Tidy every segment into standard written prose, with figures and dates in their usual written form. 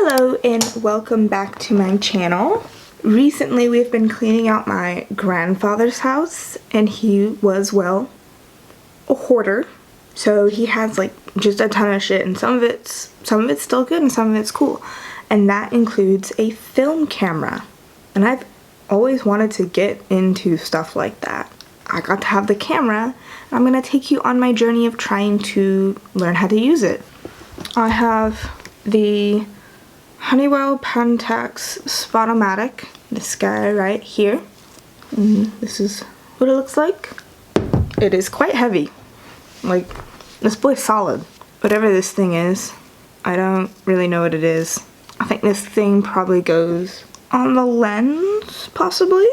Hello and welcome back to my channel. Recently we've been cleaning out my grandfather's house and he was, well, a hoarder. So he has like just a ton of shit and some of it's still good and some of it's cool. And that includes a film camera. And I've always wanted to get into stuff like that. I got to have the camera and I'm gonna take you on my journey of trying to learn how to use it. I have the Honeywell Pentax Sphonomatic, this guy right here. This is what it looks like. It is quite heavy. Like, this boy's solid. Whatever this thing is, I don't really know what it is. I think this thing probably goes on the lens, possibly.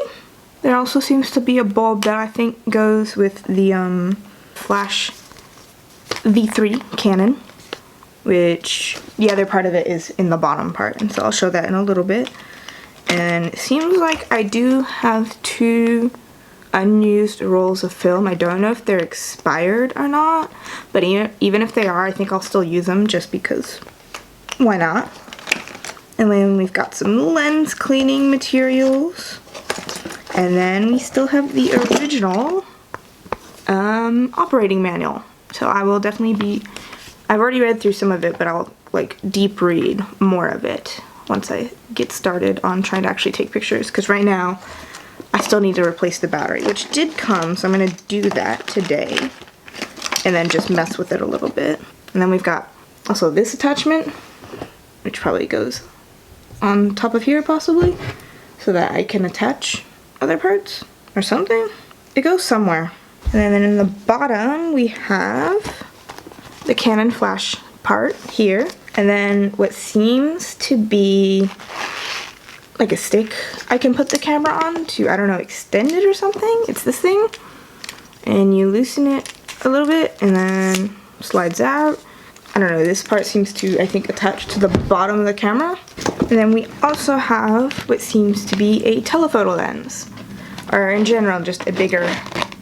There also seems to be a bulb that I think goes with the flash V3 Canon, which the other part of it is in the bottom part, and so I'll show that in a little bit. And it seems like I do have 2 unused rolls of film. I don't know if they're expired or not, but even if they are, I think I'll still use them just because why not? And then we've got some lens cleaning materials, and then we still have the original operating manual. So I will definitely I've already read through some of it, but I'll like deep read more of it once I get started on trying to actually take pictures, because right now I still need to replace the battery, which did come, so I'm going to do that today and then just mess with it a little bit. And then we've got also this attachment, which probably goes on top of here possibly, so that I can attach other parts or something. It goes somewhere. And then in the bottom we have the Canon flash part here, and then what seems to be like a stick I can put the camera on to, I don't know, extend it or something. It's this thing, and you loosen it a little bit and then slides out. I don't know, this part seems to, I think, attach to the bottom of the camera. And then we also have what seems to be a telephoto lens, or in general just a bigger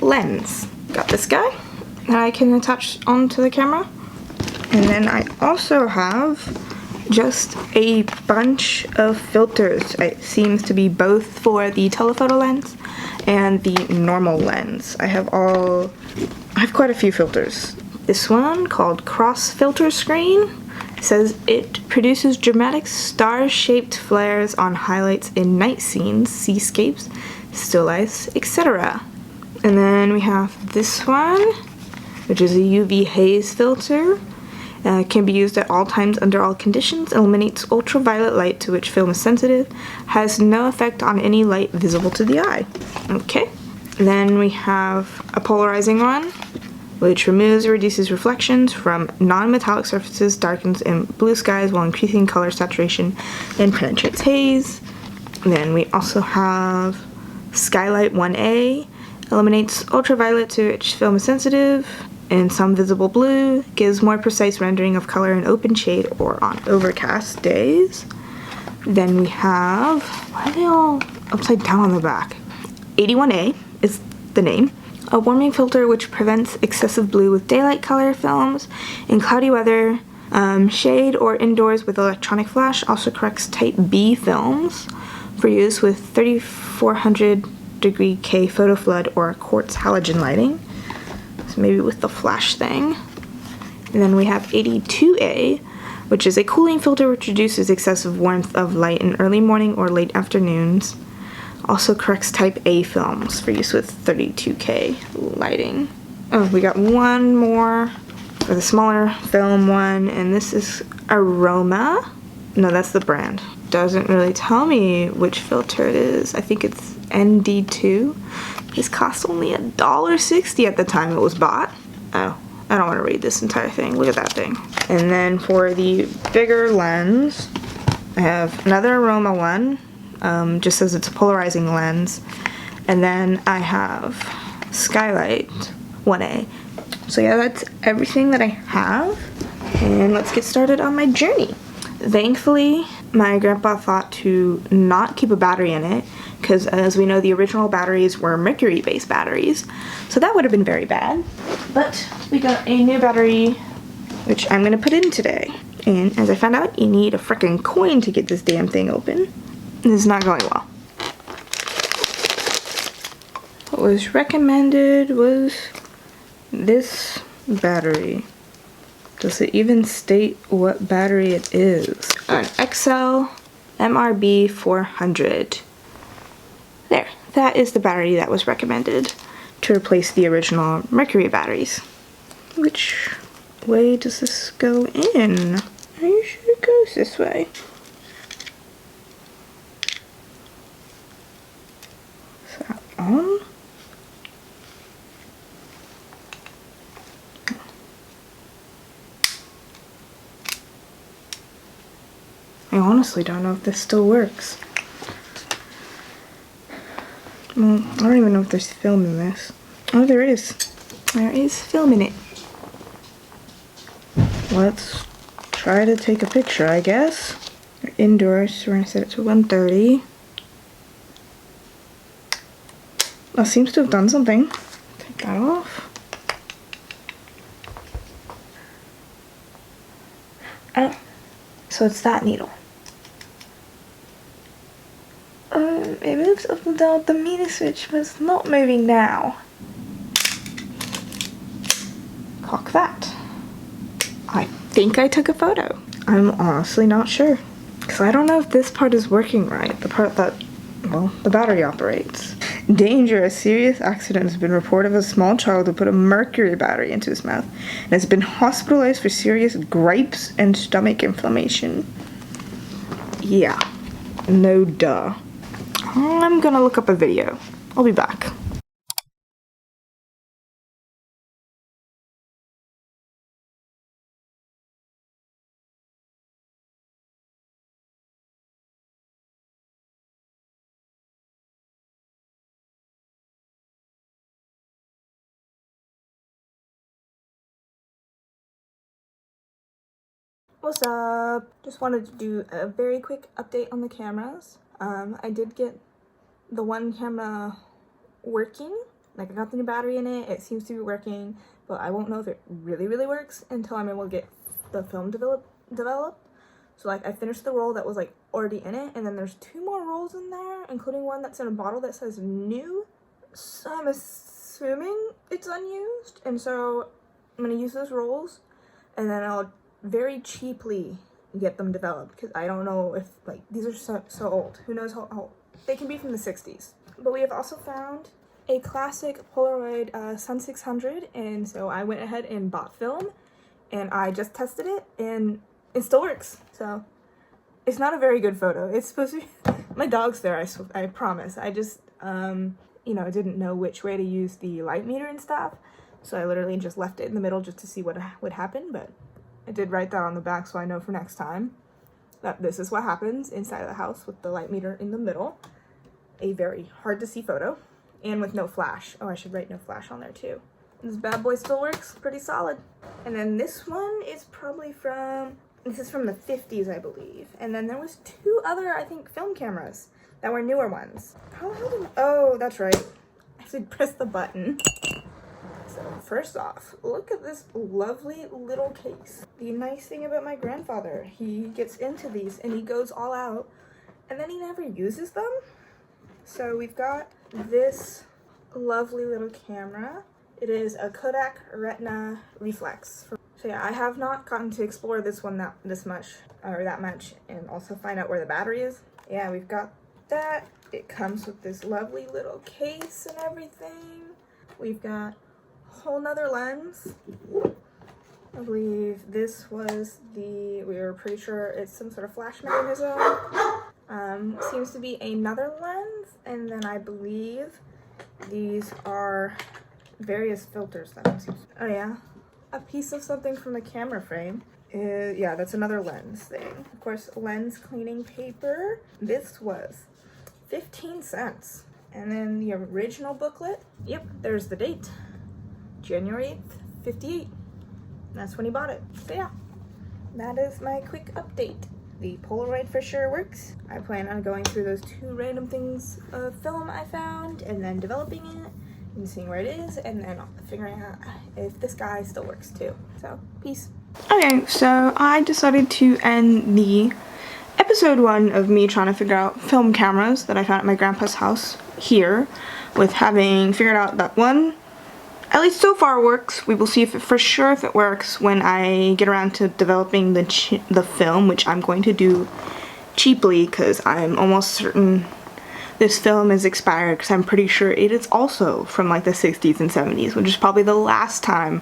lens. Got this guy that I can attach onto the camera. And then I also have just a bunch of filters. It seems to be both for the telephoto lens and the normal lens. I have quite a few filters. This one called Cross Filter Screen says it produces dramatic star-shaped flares on highlights in night scenes, seascapes, still lifes, etc. And then we have this one, which is a UV haze filter. Can be used at all times under all conditions, eliminates ultraviolet light to which film is sensitive, has no effect on any light visible to the eye. Okay. Then we have a polarizing one, which removes or reduces reflections from non-metallic surfaces, darkens in blue skies while increasing color saturation, and penetrates haze. And then we also have Skylight 1A, eliminates ultraviolet to which film is sensitive, and some visible blue, gives more precise rendering of color in open shade or on overcast days. Then we have, why are they all upside down on the back? 81A is the name. A warming filter which prevents excessive blue with daylight color films in cloudy weather, shade, or indoors with electronic flash. Also corrects type B films for use with 3400 degree K photo flood or quartz halogen lighting. So maybe with the flash thing. And then we have 82A, which is a cooling filter which reduces excessive warmth of light in early morning or late afternoons. Also corrects type A films for use with 32K lighting. Oh, we got one more for the smaller film one, and this is Aroma. No, that's the brand. Doesn't really tell me which filter it is. I think it's ND2. This cost only $1.60 at the time it was bought. Oh, I don't want to read this entire thing. Look at that thing. And then for the bigger lens, I have another Aroma one. Just says it's a polarizing lens. And then I have Skylight 1A. So yeah, that's everything that I have. And let's get started on my journey. Thankfully, my grandpa thought to not keep a battery in it, because as we know, the original batteries were mercury-based batteries, so that would have been very bad. But we got a new battery, which I'm going to put in today. And as I found out, you need a frickin' coin to get this damn thing open. This is not going well. What was recommended was this battery. Does it even state what battery it is? An XL MRB 400. There, that is the battery that was recommended to replace the original mercury batteries. Which way does this go in? Are you sure it goes this way? Is that on? I honestly don't know if this still works. Well, I don't even know if there's film in this. Oh, there is. There is film in it. Let's try to take a picture, I guess. We're indoors, so we're gonna set it to 130. That seems to have done something. Take that off. Oh, so it's that needle. It moves up and down the meter switch, but it's not moving now. Cock that. I think I took a photo. I'm honestly not sure. Because I don't know if this part is working right. The part that, well, the battery operates. Danger, a serious accident has been reported of a small child who put a mercury battery into his mouth and has been hospitalized for serious gripes and stomach inflammation. Yeah. No duh. I'm gonna look up a video. I'll be back. What's up? Just wanted to do a very quick update on the cameras. I did get the one camera working. Like, I got the new battery in it. It seems to be working, but I won't know if it really works until I'm able to get the film developed. So like, I finished the roll that was like already in it, and then there's 2 more rolls in there, including one that's in a bottle that says new. So I'm assuming it's unused, and so I'm gonna use those rolls, and then I'll very cheaply get them developed, because I don't know if, like, these are so old. Who knows how old? They can be from the 60s. But we have also found a classic Polaroid Sun 600, and so I went ahead and bought film, and I just tested it, and it still works. So it's not a very good photo. It's supposed to be my dog's there, I promise. I just you know, didn't know which way to use the light meter and stuff, so I literally just left it in the middle just to see what would happen. But I did write that on the back so I know for next time that this is what happens inside of the house with the light meter in the middle. A very hard to see photo, and with no flash. Oh, I should write no flash on there too. This bad boy still works pretty solid. And then this one is probably from, this is from the 50s, I believe. And then there was 2 other, I think, film cameras that were newer ones. How the hell did, oh, that's right. I have to press the button. So first off, look at this lovely little case. The nice thing about my grandfather, he gets into these and he goes all out, and then he never uses them. So we've got this lovely little camera. It is a Kodak Retina Reflex. So yeah, I have not gotten to explore this one that much, and also find out where the battery is. Yeah, we've got that. It comes with this lovely little case and everything. We've got a whole nother lens. I believe this was we were pretty sure it's some sort of flash mechanism. Seems to be another lens, and then I believe these are various filters that I'm using. Oh yeah, a piece of something from the camera frame. Yeah, that's another lens thing. Of course, lens cleaning paper. This was 15 cents. And then the original booklet. Yep, there's the date. January 8th, 58. That's when he bought it. So yeah, that is my quick update. The Polaroid for sure works. I plan on going through those 2 random things of film I found, and then developing it and seeing where it is, and then figuring out if this guy still works too. So, peace. Okay, so I decided to end the episode 1 of me trying to figure out film cameras that I found at my grandpa's house here, with having figured out that one, at least so far, works. We will see if it, for sure if it works when I get around to developing the film, which I'm going to do cheaply because I'm almost certain this film is expired, because I'm pretty sure it is also from like the 60s and 70s, which is probably the last time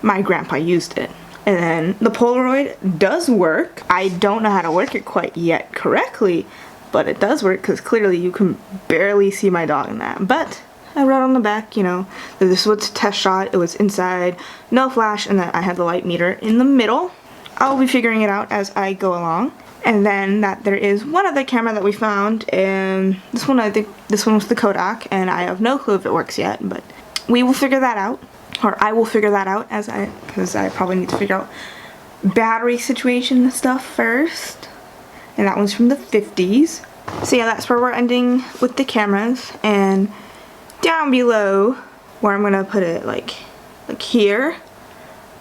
my grandpa used it. And then the Polaroid does work. I don't know how to work it quite yet correctly, but it does work because clearly you can barely see my dog in that. But I wrote on the back, you know, that this was a test shot. It was inside, no flash, and that I had the light meter in the middle. I'll be figuring it out as I go along. And then that there is one other camera that we found, and this one, I think this one was the Kodak, and I have no clue if it works yet, but we will figure that out. Or I will figure that out because I probably need to figure out battery situation stuff first. And that one's from the 50s. So yeah, that's where we're ending with the cameras. And down below, where I'm gonna put it, like here,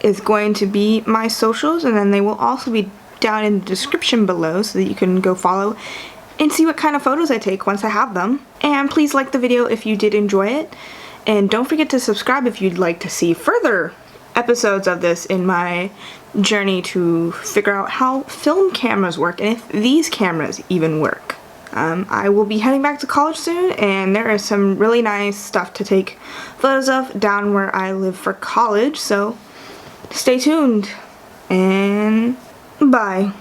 is going to be my socials, and then they will also be down in the description below so that you can go follow and see what kind of photos I take once I have them. And please like the video if you did enjoy it. And don't forget to subscribe if you'd like to see further episodes of this in my journey to figure out how film cameras work and if these cameras even work. I will be heading back to college soon, and there is some really nice stuff to take photos of down where I live for college, so stay tuned, and bye.